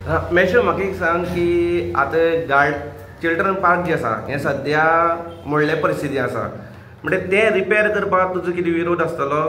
मेशो म्हाका एक सांग की आतां चिल्ड्रन पार्क जे आसा हें सद्या मोडले परिस्थिती आसा म्हणजे ते रिपेर करपाक तुजो कितें विरोध आसतलो?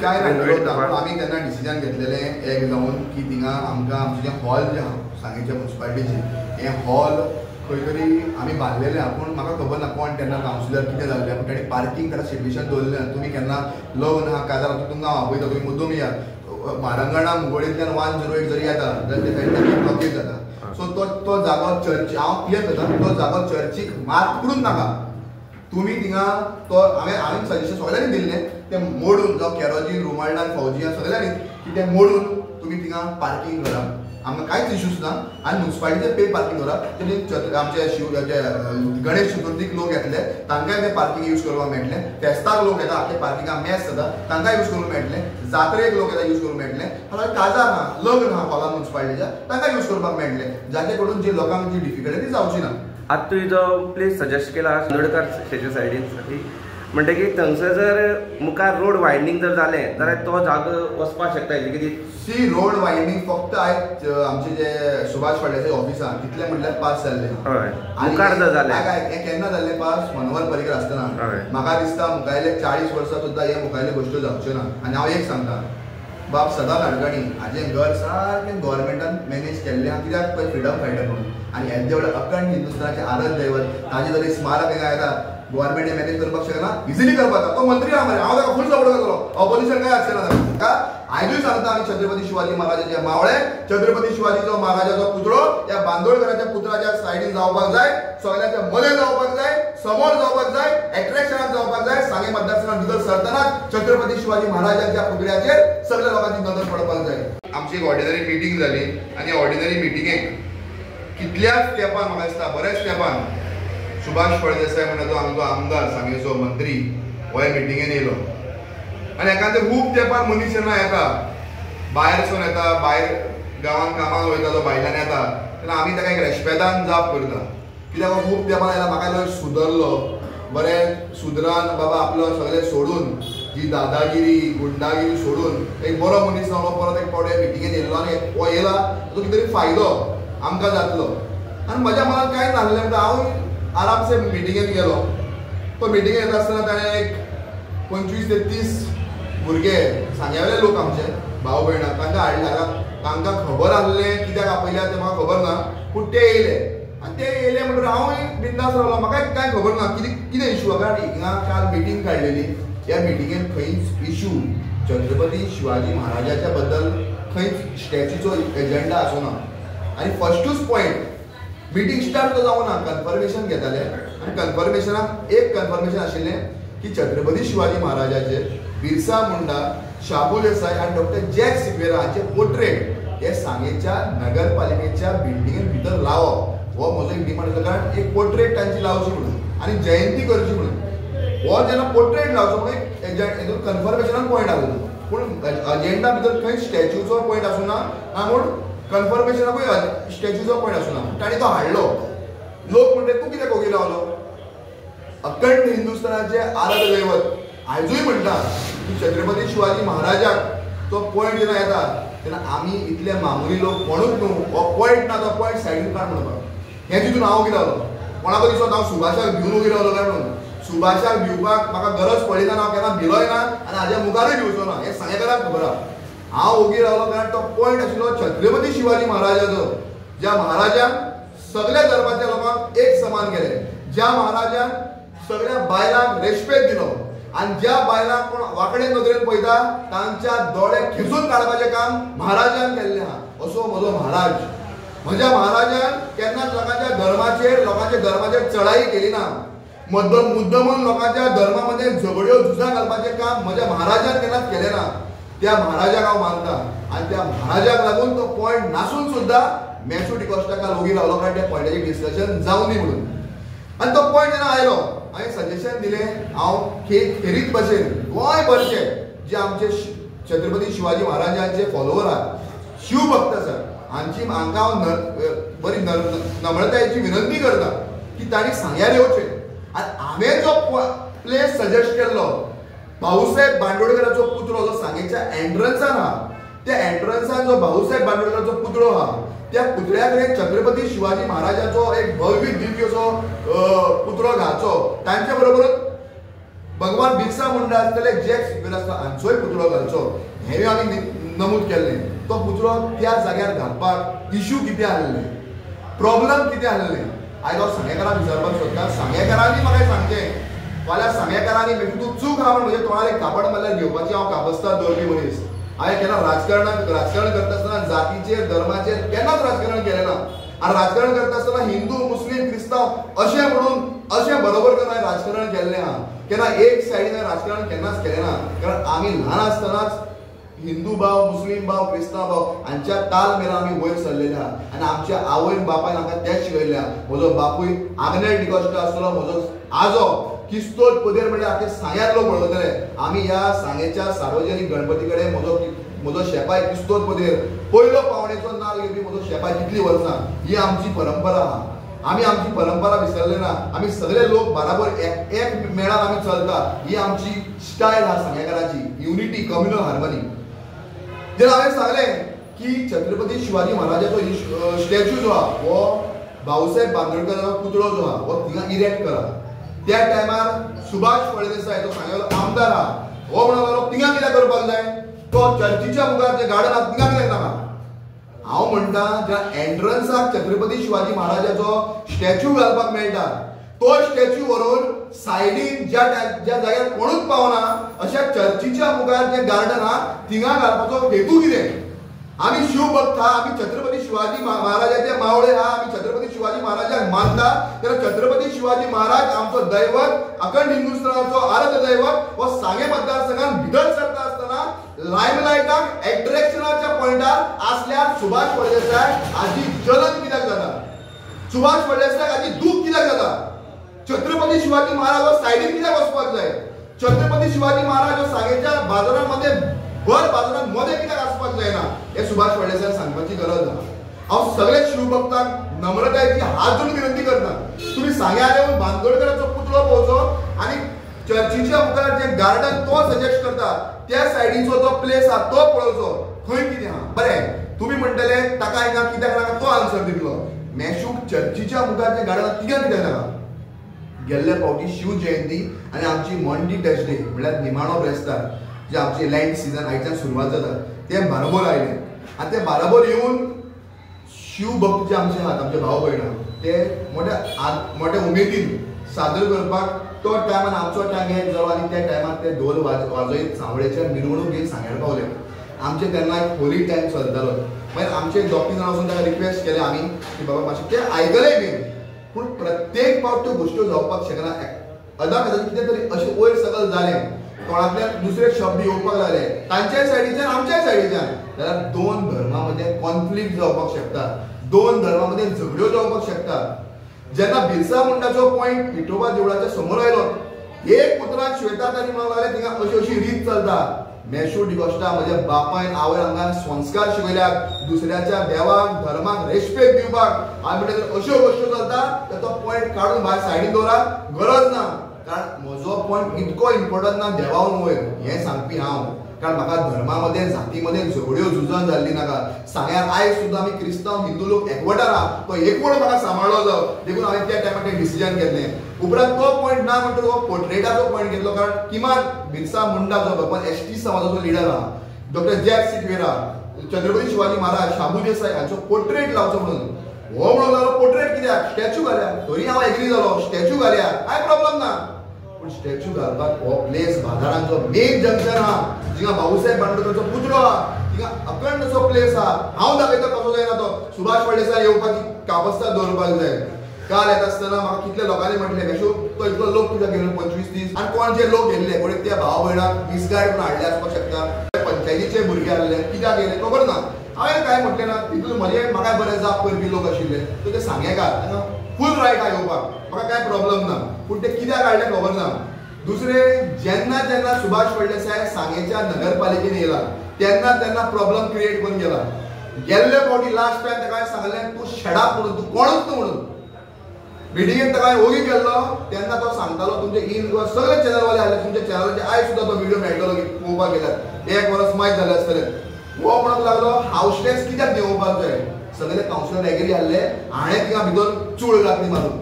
काय आमी तेन्ना डिसिजन घेतलेलें एक जावन की थिंगा आमकां आमचें जें हॉल जें आहा सांगेच्या म्युन्सिपालिटीचें हें हॉल खंय तरी आमी बांदलेलें आहा पूण म्हाका खबर ना कोण तेन्ना कावन्सिलर कितें जाल्लें पूण ताणें पार्किंग तेन्ना सिट्युएशन दवरलें तुमी केन्ना लग्न आहा काजार तुमकां हांव आपयता तुमी मुद्दम या म्हारंगणा मुगोळेंतल्यान 108 जरी येता जाल्यार ते सायडीन ब्लॉकेज जाता सो तो जागो चर्ची हांव क्लियर करता तो जागो चर्चीक मार्क करून नाका तुमी थिंगा तो हांवें सजेशन सगळ्यांनी दिल्लें तें मोडून जावं केरोजीन रुमाल्डान फौजियान सगळ्यांनी की तें मोडून तुमी थिंगा पार्किंग करा आमकां कांयच इश्यूज ना आनी म्युन्सिपालिटीचे पे पार्किंग करा तेणी आमचे गणेश चतुर्थीक लोक येतले तांकांय तें पार्किंग यूज करपाक मेळटलें फेस्ताक लोक येता आख्खे पार्किंगाक मॅच जाता तांकांय यूज करूंक मेळटलें जात्रेक लोक येता यूज करूंक मेळटलें हांगा काजार ना लग्न आहा हॉलान म्युन्सिपालिटीच्या तांकां यूज करपाक मेळटलें जाचे कडून जी लोकांक जी डिफिकल्टी जावची ना. आतां तुवें जो प्लेस सजेस्ट केला शिरोडकार तेजे सायडीन म्हणटकीर थंगसर जर मुखार रोड वायडनींग जर जालें जाल्यार तो जागो वचपाक शकता कितें सी रोड वायडनींग फक्त आयज आमचे जे सुभाष फळदेसाय ऑफिसान तितले म्हटल्यार पास जाल्ले हय मुखार जर जालें हें केन्ना जाल्लें पास मनोहर पर्रीकर आसतना म्हाका दिसता मुखायले 40 वर्सां सुद्दां हे मुखायले गोश्टी जावच्यो ना आनी हांव एक सांगता बाब सदां नाडकर्णी हाजें घर सारकें गव्हर्मेंटान मॅनेज केल्लें आहा कित्याक पळय फ्रिडम फायटर म्हणून आनी हेजे व्हडले अखंड हिंदुस्थानाचें आराध्य दैवत ताजे जर स्मारक हिंगा येता गव्हर्मेंट मॅनेज करपाक शकना इजिली करपाक तो मंत्री आहा मरे हांव ताका फूल सपोर्ट करतलो ऑपोजिशन काय आसचें ना ताका आयजूय सांगता आमी छत्रपती शिवाजी महाराजाचे मावळे छत्रपती शिवाजीचो महाराजाचो पुतळो या बांदोडकराच्या पुतळाच्या सायडीन जावपाक जाय सगळ्यांच्या मदें जावपाक जाय समोर जावपाक जाय एट्रॅक्शनाक जावपाक जाय सांगे मतदारसंघात भितर सरतना छत्रपती शिवाजी महाराजांच्या पुतळ्याचेर सगळ्या लोकांची नदर पडपाक जाय. आमची एक ऑर्डिनरी मिटींग जाली आनी ऑर्डिनरी मिटींगेक कितल्याच तेंपान म्हाका दिसता बऱ्याच तेंपान सुभाष फळदेसाय म्हणटा तो आमचो आमदार सांगेचो मंत्री हो ह्या मिटिंगेन येयलो आनी एखादे खूब तेंपान मनीस जेन्ना येता भायरसून येता भायर गांवांत कामाक वयता तो भायल्यान येता तेन्ना आमी ताका एक रेस्पेदान जाप करता कित्याक खूब तेंपान आयला म्हाका लोक सुदरलो बरें सुदरान बाबा आपलो सगळें सोडून जी दादागिरी गुंडागिरी सोडून एक बरो मनीस जालो परत एक फावट मिटिंगेन येयलो आनी हो येयला ताचो कितें तरी फायदो आमकां जातलो आनी म्हज्या मनांत कांय नासलें म्हणटा हांव आरामसे मिटिंगेन गेलो तो मिटिंगेन येता आसतना ताणें एक 25 ते 30 भुरगे सांग्यावेले लोक आमचे भाव भयणां तांकां हाडले तांकां खबर आसलें कित्याक आपयल्या तें म्हाका खबर ना पूण ते येयले आनी ते येयले म्हणटकीर हांवूय बिंदास रावलो म्हाकाय कांय खबर ना कितें इशू कारण हिंगा काल मिटींग काडलेली ह्या मिटिंगेन खंयच इशू छत्रपती शिवाजी महाराजाच्या बद्दल खंयच स्टॅच्यूचो एजेंडा आसूना आनी फस्टूच पॉयंट मिटींग स्टार्ट जावना कन्फर्मेशन घेताले आनी कन्फर्मेशनाक एक कन्फर्मेशन आशिल्लें की छत्रपती शिवाजी महाराजाचे बिरसा मुंडा शाबू देसाय आनी डॉक्टर जॅक सिक्वेरा हांचे पोर्ट्रेट हे सांगेच्या नगरपालिकेच्या बिल्डिंगेन भितर लावप हो म्हजो एक डिमांड आसलो कारण एक पोर्ट्रेट तांची लावची म्हणून आनी जयंती करची म्हणून हो जेन्ना पोर्ट्रेट लावचो म्हणून हेतून कन्फर्मेशनाक पॉयंट आसलो पूण अजेंडा भितर खंय स्टॅच्यूचो पॉयंट आसूना म्हूण कन्फर्मेशनाकूय स्टॅच्यूचो पॉयंट आसूना ताणें तो हाडलो लोक म्हणटा तूं कित्याक वगी रावलो अखंड हिंदुस्थानाचे आराध्य दैवत आयजूय म्हणटा की छत्रपती शिवाजी महाराजाक तो पॉयंट जेन्ना येता तेन्ना आमी इतले मामुली लोक म्हणूच न्हू हो पॉयंट ना तो पॉयंट सायडीन काड म्हणपाक हें चिंतून हांव वगी रावलो कोणाको दिसता हांव सुभाषाक भिवन वगी रावलो काय म्हणून सुभाषाक भिवपाक म्हाका गरज पडली ना हांव केन्ना भिलोय ना आनी हाज्या मुखारूय भिवचो ना हें सांगेकाराक खबर आहा हांव वगी रावलो कारण तो पॉयंट आशिल्लो छत्रपती शिवाजी महाराजाचो ज्या महाराजान सगळ्या धर्माच्या लोकांक एक समान केले ज्या महाराजान सगळ्या बायलांक रेस्पेक्ट दिलो आनी ज्या बायलांक कोण वांकडे नदरेन पळयता तांच्या दोळे खेचून काडपाचें काम महाराजान केल्लें आहा असो म्हजो महाराज म्हज्या महाराजान केन्नाच लोकांच्या धर्माचेर चढाई केली ना मुद्दमून लोकांच्या धर्मा मध्ये झगड्यो झुजां घालपाचें काम म्हज्या महाराजान केन्नाच केलें ना त्या महाराजाक हांव मानता आनी त्या महाराजाक लागून तो पॉयंट नासून सुद्दां मॅचू डिकॉस्टाका लोगी रावलो कारण त्या पॉयंटाचेर डिस्कशन जावं न्ही म्हणून आनी तो पॉयंट जेन्ना आयलो हांवें सजेशन दिलें हांव खेरीत भशेन गोंयभरचे जे आमचे छत्रपती शिवाजी महाराजांचे फॉलोवर आहात शिवभक्त आसात हांकां हांव बरी नम्रतायेची विनंती करता की तांणी सांग्यार येवचें आनी हांवें जो प्लेस सजेस्ट केल्लो भाऊसाहेब बांदोडकराचो पुतळो जो सांगेच्या एंट्रन्सान आहा त्या एंट्रन्सान जो भाऊसाहेब बांदोडकराचो पुतळो आहा त्या पुतळ्या कडेन छत्रपती शिवाजी महाराजाचो एक भव्य दिव्य असो पुतळो घालचो. तांच्या बरोबर भगवान बिरसा मुंडा आसतले जॅक सिक्वेर आसता हांचोय पुतळो घालचो हें आमी नमूद केल्लें. तो पुतळो त्या जाग्यार घालपाक इश्यू कितें आहले, प्रॉब्लम कितें आहले, आयज हांव सांगेकारांक विचारपाक सोदता. सांगेकारांनी म्हाका सांगचें, फाल्यां सांगेकारांनी म्हणजे तूं चूक आहा म्हण म्हजे तोंडार एक कापड मारल्यार घेवपाची हांव काबस्ताद दवरपी मनीस. हांवें केन्ना राजकारण करता आसतना जातीचेर धर्माचेर केन्नाच राजकारण केलें ना. आनी राजकारण करता आसतना हिंदू मुस्लीम क्रिस्तांव अशें म्हणून अशें बरोबर करून हांवें राजकारण केल्लें आहा. केन्ना एक सायडीन राजकारण केन्नाच केलें ना. कारण आमी ल्हान आसतनाच हिंदू भाव, मुस्लीम भाव, क्रिस्तांव भाव हांच्या ताल मेला आमी वयर सरलेले आहा. आनी आमच्या आवयन बापायन आमकां तेंच शिकयल्लें आहा. म्हजो बापूय आग्नेल डिकोश्टा आसतलो, म्हजो आजो किस्तोद पदेर म्हणजे आख्या सांग्यार लोक वळखतले. आमी ह्या सांगेच्या सार्वजनीक गणपती कडेन म्हजो शेपाय किस्तोद पदेर पयलो पावणेचो नाल घेवपी म्हजो शेपाय कितलीं वर्सां, ही आमची परंपरा आहा. आमी आमची परंपरा विसरले ना. आमी सगळे लोक बराबर एक मेळान आमी चलता. ही आमची स्टायल आहा सांगेकाराची, युनिटी, कम्युनल हार्मनी. जेन्ना हांवें सांगलें की छत्रपती शिवाजी महाराजाचो स्टॅच्यू जो आहा हो भाऊसाहेब बांदोडकराचो पुतळो जो आहा हो थिंगा इरेक्ट करा. त्या टायमार सुभाष फळदेसाय जो सांगलेलो आमदार आहा हो म्हणून लागलो थिंगा कित्याक करपाक जाय, तो चर्चीच्या मुखार जे गार्डन आहा थिंगा कित्याक नाका. हांव म्हणटा ज्या एंट्रन्साक छत्रपती शिवाजी महाराजाचो स्टॅच्यू घालपाक मेळटा तो स्टॅच्यू व्हरून सायडीन ज्या जाग्यार कोणूच पावना अशा चर्चीच्या मुखार जे गार्डन आहा थिंगा घालपाचो हेतू कितें. आमी शिव भक्त आहा, आमी छत्रपती शिवाजी महाराजाचे मावळे आहा, आमी छत्रपती शिवाजी महाराजाक मानता. तर छत्रपती शिवाजी महाराज आमचो दैवत, अखंड हिंदुस्थानाचो आराध्य दैवत हो सांगे मतदारसंघात भितर सरता आसतना लायमलायटाक एट्रॅक्शनाच्या पॉयंटार आसल्यार सुभाष फळदेसाय हाजी जलन कित्याक जाता, सुभाष फळदेसाय हाजी दूख कित्याक जाता. छत्रपती शिवाजी महाराज सायडीन कित्याक वचपाक जाय. छत्रपती शिवाजी महाराज हो सांगेच्या बाजारांमध्ये भर बाजारात मध्ये कित्याक आसपाक जायना हे सुभाष फळदेसाय सांगपाची गरज आहा. हांव सगळे शिवभक्तांक नम्रतायेची हात जोडून विनंती करता, तुमी सांग्यार येवन बांदोडकराचो पुतळो पळोवचो आनी चर्चीच्या मुखार जे गार्डन तो सजेस्ट करता त्या सायडीचो जो प्लेस आहा तो पळोवचो, खंय कितें आहा. बरें, तुमी म्हणटले ताका हिंगा कित्याक नाका, तो आन्सर दितलो. मेशूक चर्चीच्या मुखार जे गार्डन तिगा कित्याक नाका. गेल्ल्या फावटी शिव जयंती आनी आमची मॉन्टी टेस्ट डे म्हळ्यार निमाणो ब्रेस्तार जे आमचे लँड सिजन आयच्यान सुरवात जाता ते बाराबोर आयले. आनी ते बाराबोर येवन शिव भक्त जे आमचे आहात आमचे भाव भयणां ते मोठ्या उमेदीन सादर करपाक तो टायमान आमचो टायम एक जालो आनी त्या टायमार ते ढोल वाजयत सांवळेच्या मिरवणूक घेवन सांग्यार पावले. आमचे तेन्ना एक होली टायम चलतालो. मागीर आमचे दोग जाण वचून ताका रिक्वेस्ट केले आमी की बाबा मातशें ते आयकले बीन, पूण प्रत्येक फावट त्यो गोश्ट्यो जावपाक शकना. अदा कितें तरी अशें वयर सकल जालें, कोणातल्यान दुसरे शब्द येवपाक लागले तांच्या सायडीच्यान आमच्या सायडीच्यान, जाल्यार दोन धर्मांमध्ये कॉन्फ्लिक्ट जावपाक शकता, दोन धर्मांमध्ये झगड्यो जावपाक शकता. जेन्ना बिरसा मुंडाचो पॉयंट विठोबा देवळाच्या समोर आयलो एक पुत्राक श्वेतात आनी म्हणूंक लागले थिंगा अशी अशी रीत चलता. मेशू डिकोश्टा म्हज्या बापायन आवय हांगा संस्कार शिकयल्यात दुसऱ्याच्या देवाक धर्माक रेस्पेक्ट दिवपाक. आनी म्हणटा अश्यो गोश्ट्यो चलता तर तो पॉयंट काडून भायर सायडीन दवरा, गरज ना. कारण म्हजो पॉयंट इतको इम्पॉर्टंट ना देवावन वयर हें सांगपी हांव. कारण म्हाका धर्मामध्ये जातीमध्ये झगड्यो झुजां जाल्ली नाका. सांग्यार आयज सुद्दां आमी क्रिस्तांव हिंदू लोक एकवटार आहा, तो एकवट म्हाका सांबाळलो जावं देखून हांवें त्या टायमार तें डिसिजन घेतलें. उपरांत तो पॉयंट ना म्हणटा तो पोर्ट्रेटाचो पॉयंट घेतलो. कारण किमान बिरसा मुंडा जो भगवान एसटी समाजाचो लिडर आहा, डॉक्टर जॅक सिक्वेर आहा, छत्रपती शिवाजी महाराज, शाबू देसाय हांचो पोर्ट्रेट लावचो म्हणून हो म्हणून लागलो पोर्ट्रेट कित्याक स्टॅच्यू घाल्या. तरी हांव एग्री जालो स्टॅच्यू घाल्या कांय प्रॉब्लम ना. पूण स्टॅच्यू घालपाक हो प्लेस बाजारांचो मेन जंक्शन आहा, जिंगा भाऊसाहेब बांदोडकराचो पुतळो आहा, तिंगा अखंड असो प्लेस आहा. हांव दाखयता कसो जायना तो. सुभाष फळदेसाय येवपाची काबस्ताद दवरपाक जाय. काल येता आसतना म्हाका कितले लोकांनी म्हटलें मेशू तो इतलो लोक कित्याक गेलो 25 दीस. आनी कोण जे लोक गेल्ले कोणी त्या भाव भयणाक मिसगायड करून हाडले आसपाक शकता, पंचायतीचे भुरगे आसले कित्याक गेले खबर ना. हांवें काय म्हटलें ना, तितून म्हजे म्हाका बरें जाप करपी लोक आशिल्ले तो ते सांगेकार फूल रायट आहा येवपाक, म्हाका काय प्रॉब्लम ना. पूण ते कित्याक हाडले खबर ना. दुसरे जेन्ना जेन्ना सुभाष फळदेसाय सांगेच्या नगरपालिकेन येयला तेन्ना प्रॉब्लेम क्रिएट करून गेला. गेल्ले फावटी लास्ट टायम ताका सांगलें तूं शेडाप म्हणून, तूं कोणूच न्हू म्हणून. मिटिंगेक ताका ओगी गेल्लो तेन्ना तो सांगतालो तुमचे इन सगळे चॅनलवाले आसले, तुमच्या चॅनलाचे आयज सुद्दां तो व्हिडिओ मेळटलो की पळोवपाक गेल्यार 1 वर्स मायज जालें आसतलें. हो म्हणूंक लागलो हाऊस टॅक्स कित्याक देंवोवपाक जाय. सगळे काउन्सिलर एग्री जाल्ले हाणें तिका भितर चूळ घातली मारून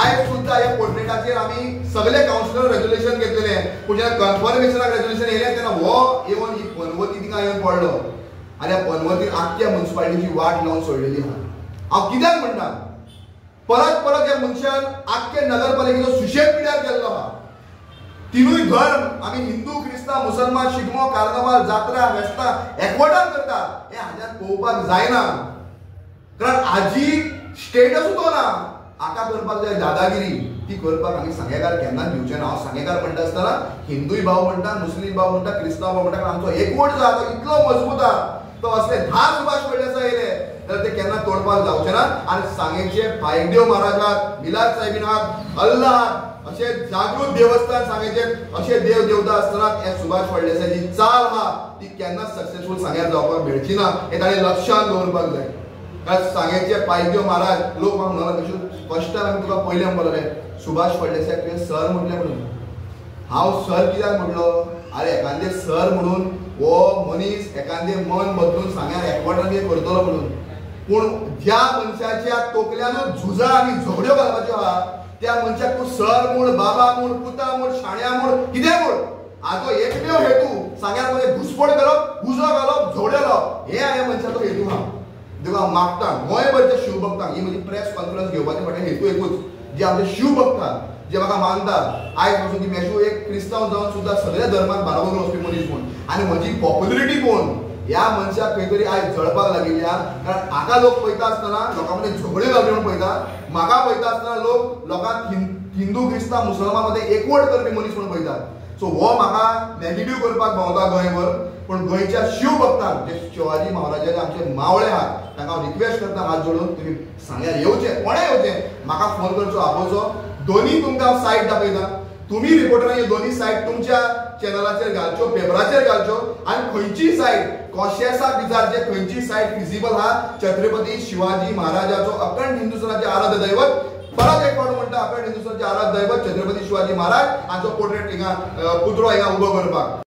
आयज सुद्धा ह्या पोर्ट्रेटाचेर आमी सगळे काउन्सिलर रेजोल्युशन घेतलेले पूण जेन्ना कन्फर्मेशनाक रेजोल्युशन येयलें तेन्ना हो येवन ही पनवती तिका येवन पडलो आनी ह्या पनवतीन आख्ख्या म्युनिसिपालिटीची वाट लावन सोडलेली आहा हांव कित्याक म्हणटा परत परत ह्या मनशान आख्खे नगरपालिकेचो सुशेग पिड्यार केल्लो आहा तिनूय धर्म आमी हिंदू क्रिस्तांव मुसलमान शिगमो कार्नावाल जात्रा फेस्तां एकवटान करता हे हाज्यात पळोवपाक जायना कारण हाजी स्टेटसूच तो ना आका करपाक जाय दादागिरी ती करपाक आमी सांगेकार केन्नाच दिवचे ना हांव सांगेकार म्हणटा आसतना हिंदूय भाव म्हणटा मुस्लीम भाव म्हणटा क्रिस्तांव भाव म्हणटा आमचो एकवट जो आसा इतलो मजबूत आहा तो असले 10 सुभाष फळदेसाय येयले जाल्यार ते केन्ना तोडपाक जावचे ना आनी सांगेचे भायदेव महाराजाक मिलाद साहेबिनाक अल्लाह अशे जागृत देवस्थान सांगेचे अशे देव देवता आसतना हे सुभाष फळदेसायची चाल आहा ती केन्नाच सक्सेसफूल सांग्यार जावपाक मेळची ना हे ताणें लक्षांत दवरपाक जाय कारण सांगेचे पायदेव महाराज लोक म्हाका म्हणून कशें फर्स्ट टायम आमी तुका पयलें म्हणलें सुभाष फळदेसाय तुवें सर म्हटलें म्हणून हांव सर कित्याक म्हणलो अरे एखादे सर म्हणून हो मनीस एखादे मन बदलून सांग्यार एकवटान कितें करतलो म्हणून पूण ज्या मनशाच्या तोकल्यानूच झुजा आनी झगड्यो घालपाच्यो आहा त्या मनशाक तूं सर म्हूण बाबा म्हूण पुता म्हूण शाण्या म्हूण कितें म्हूण हाजो एकमेव हेतू सांग्यार मध्ये घुसपड करप उजो घालप झगड्यो घालप हे ह्या मनशाचो हेतू आहा देखून हांव मागता गोंयभरच्या शिवभक्तांक ही म्हजी प्रेस कॉन्फरन्स घेवपाची फाटल्यान हेतू एकूच जे आमचे शिवभक्तांक जे म्हाका मानता आयज पासून ती मेशू एक क्रिस्तांव जावन सुद्दां सगळ्या धर्मांक बाराबर वचपी मनीस म्हूण आनी म्हजी पॉप्युलरिटी पळोवन ह्या मनशाक खंय तरी आयज जळपाक लागिल्ल्या कारण हाका लोक पळयता आसतना लोकां मदें झगड्यो घालपी म्हूण पळयता म्हाका पळयता आसतना लोक लोकांक हिंदू क्रिस्तांव मुसलमान मदें एकवट करपी मनीस म्हूण पळयतात सो हो म्हाका नेगेटिव्ह करपाक भोंवता गोंयभर पूण गोंयच्या शिव भक्तांक जे शिवाजी महाराजाचे आमचे मावळे आहात तांकां हांव रिक्वेस्ट करता हात जोडून तुमी सांग्यार येवचें कोणें येवचें म्हाका फोन करचो आपोवचो दोनी तुमकां हांव सायट दाखयता तुम्ही रिपोर्टरांनी दोन्ही सायट तुमच्या चॅनलाचेर घालच्यो पेपराचेर घालच्यो आनी खंयची सायट कॉशियसाक विचारचे खंयची सायट फिजिबल आहा छत्रपती शिवाजी महाराजाचो अखंड हिंदुस्थानाचे आराध्य दैवत परत एक फावट म्हणटा अखंड हिंदुस्थानाचे आराध्य दैवत छत्रपती शिवाजी महाराज हांचो पोर्ट्रेट हिंगा पुतळो हिंगा उबो करपाक